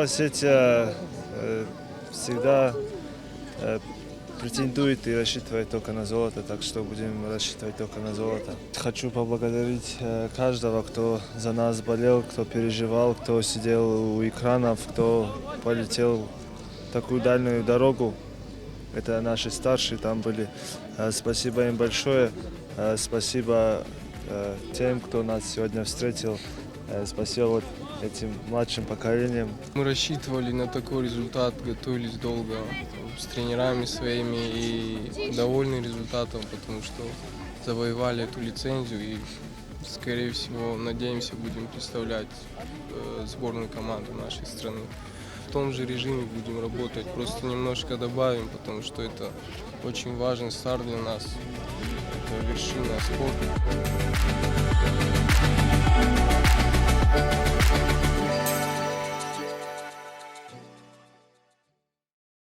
Осетия всегда претендует и рассчитывает только на золото, так что будем рассчитывать только на золото. Хочу поблагодарить каждого, кто за нас болел, кто переживал, кто сидел у экранов, кто полетел такую дальнюю дорогу. Это наши старшие там были. Спасибо им большое. Спасибо тем, кто нас сегодня встретил. Спасибо вот этим младшим поколениям. Мы рассчитывали на такой результат, готовились долго с тренерами своими и довольны результатом, потому что завоевали эту лицензию и, скорее всего, надеемся, будем представлять сборную команду нашей страны. В том же режиме будем работать, просто немножко добавим, потому что это очень важный старт для нас, это вершина спорта.